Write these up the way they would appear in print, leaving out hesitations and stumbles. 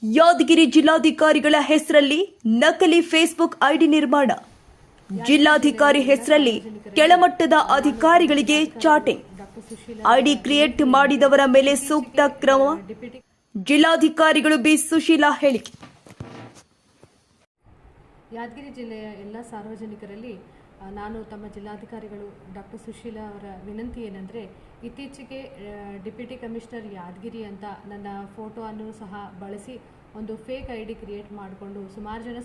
ಯಾದಗಿರಿ ಜಿಲ್ಲಾಧಿಕಾರಿಗಳ ಹೆಸರಲ್ಲಿ ನಕಲಿ ಫೇಸ್ಬುಕ್ ಐಡಿ ನಿರ್ಮಾಣ. ಜಿಲ್ಲಾಧಿಕಾರಿ ಹೆಸರಲ್ಲಿ ಕೆಳಮಟ್ಟದ ಅಧಿಕಾರಿಗಳಿಗೆ ಚಾಟಿಂಗ್. ಐಡಿ ಕ್ರಿಯೇಟ್ ಮಾಡಿದವರ ಮೇಲೆ ಸೂಕ್ತ ಕ್ರಮ. ಜಿಲ್ಲಾಧಿಕಾರಿಗಳು ಬಿ ಸುಶೀಲಾ ಹೇಳಿಕೆ. ಯಾದಗಿರಿ ಜಿಲ್ಲೆಯ ಎಲ್ಲ ಸಾರ್ವಜನಿಕರಲ್ಲಿ ನಾನು ತಮ್ಮ ಜಿಲ್ಲಾಧಿಕಾರಿಗಳು ಡಾಕ್ಟರ್ ಸುಶೀಲಾ ಅವರ ವಿನಂತಿ ಏನೆಂದರೆ, ಇತ್ತೀಚೆಗೆ ಡಿಪ್ಯೂಟಿ ಕಮಿಷನರ್ ಯಾದಗಿರಿ ಅಂತ ನನ್ನ ಫೋಟೋ ಅನ್ನು ಸಹ ಬಳಸಿ ಒಂದು ಫೇಕ್ ಐಡಿ ಕ್ರಿಯೇಟ್ ಮಾಡಿಕೊಂಡು ಸುಮಾರು ಜನ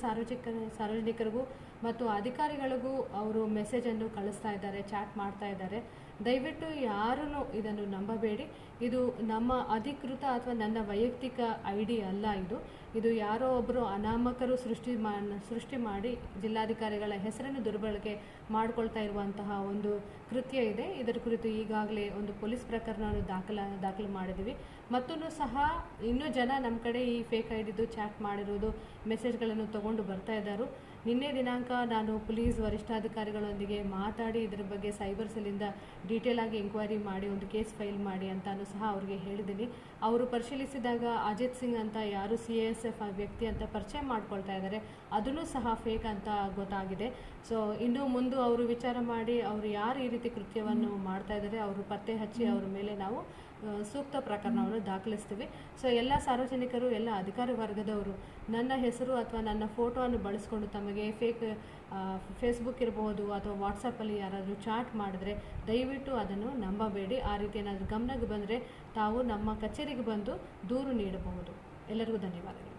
ಸಾರ್ವಜನಿಕರಿಗೂ ಮತ್ತು ಅಧಿಕಾರಿಗಳಿಗೂ ಅವರು ಮೆಸೇಜನ್ನು ಕಳಿಸ್ತಾ ಇದ್ದಾರೆ, ಚಾಟ್ ಮಾಡ್ತಾ ಇದ್ದಾರೆ. ದಯವಿಟ್ಟು ಯಾರೂ ಇದನ್ನು ನಂಬಬೇಡಿ. ಇದು ನಮ್ಮ ಅಧಿಕೃತ ಅಥವಾ ನನ್ನ ವೈಯಕ್ತಿಕ ಐಡಿ ಅಲ್ಲ. ಇದು ಯಾರೋ ಒಬ್ಬರು ಅನಾಮಕರು ಸೃಷ್ಟಿ ಮಾಡಿ ಜಿಲ್ಲಾಧಿಕಾರಿಗಳ ಹೆಸರನ್ನು ದುರ್ಬಳಕೆ ಮಾಡಿಕೊಳ್ತಾ ಇರುವಂತಹ ಒಂದು ಕೃತ್ಯ ಇದೆ. ಇದರ ಕುರಿತು ಈಗಾಗಲೇ ಒಂದು ಪೊಲೀಸ್ ಪ್ರಕರಣವನ್ನು ದಾಖಲು ಮಾಡಿದ್ದೀವಿ. ಮತ್ತೂ ಸಹ ಇನ್ನೂ ಜನ ನಮ್ಮ ಕಡೆ ಈ ಫೇಕ್ ಐಡಿದು ಚಾಟ್ ಮಾಡಿರೋದು ಮೆಸೇಜ್ಗಳನ್ನು ತಗೊಂಡು ಬರ್ತಾ ಇದ್ದಾರೆ. ನಿನ್ನೆ ದಿನಾಂಕ ನಾನು ಪೊಲೀಸ್ ವರಿಷ್ಠಾಧಿಕಾರಿಗಳೊಂದಿಗೆ ಮಾತಾಡಿ ಇದರ ಬಗ್ಗೆ ಸೈಬರ್ ಸೆಲ್ಲಿಂದ ಡೀಟೇಲ್ ಆಗಿ ಎಂಕ್ವೈರಿ ಮಾಡಿ ಒಂದು ಕೇಸ್ ಫೈಲ್ ಮಾಡಿ ಅಂತಾನು ಸಹ ಅವರಿಗೆ ಹೇಳಿದ್ದೀನಿ. ಅವರು ಪರಿಶೀಲಿಸಿದಾಗ ಅಜಿತ್ ಸಿಂಗ್ ಅಂತ ಯಾರು CASF ವ್ಯಕ್ತಿ ಅಂತ ಪರಿಚಯ ಮಾಡ್ಕೊಳ್ತಾ ಇದ್ದಾರೆ, ಅದನ್ನು ಸಹ ಫೇಕ್ ಅಂತ ಗೊತ್ತಾಗಿದೆ. ಸೊ ಇನ್ನು ಮುಂದೆ ಅವರು ವಿಚಾರ ಮಾಡಿ ಅವರು ಯಾರು ಈ ರೀತಿ ಕೃತ್ಯವನ್ನು ಮಾಡ್ತಾ ಇದ್ದಾರೆ ಅವರು ಪತ್ತೆ ಹಚ್ಚಿ ಅವರ ಮೇಲೆ ನಾವು ಸೂಕ್ತ ಪ್ರಕರಣವನ್ನು ದಾಖಲಿಸ್ತೀವಿ. ಸೊ ಎಲ್ಲ ಸಾರ್ವಜನಿಕರು, ಎಲ್ಲ ಅಧಿಕಾರಿ ವರ್ಗದವರು ನನ್ನ ಹೆಸರು ಅಥವಾ ನನ್ನ ಫೋಟೋವನ್ನು ಬಳಸ್ಕೊಂಡು ತಮಗೆ ಫೇಸ್ಬುಕ್ ಇರಬಹುದು ಅಥವಾ ವಾಟ್ಸಪ್ಪಲ್ಲಿ ಯಾರಾದರೂ ಚಾಟ್ ಮಾಡಿದ್ರೆ ದಯವಿಟ್ಟು ಅದನ್ನು ನಂಬಬೇಡಿ. ಆ ರೀತಿ ಏನಾದರೂ ಗಮನಕ್ಕೆ ಬಂದರೆ ತಾವು ನಮ್ಮ ಕಚೇರಿಗೆ ಬಂದು ದೂರು ನೀಡಬಹುದು. ಎಲ್ಲರಿಗೂ ಧನ್ಯವಾದಗಳು.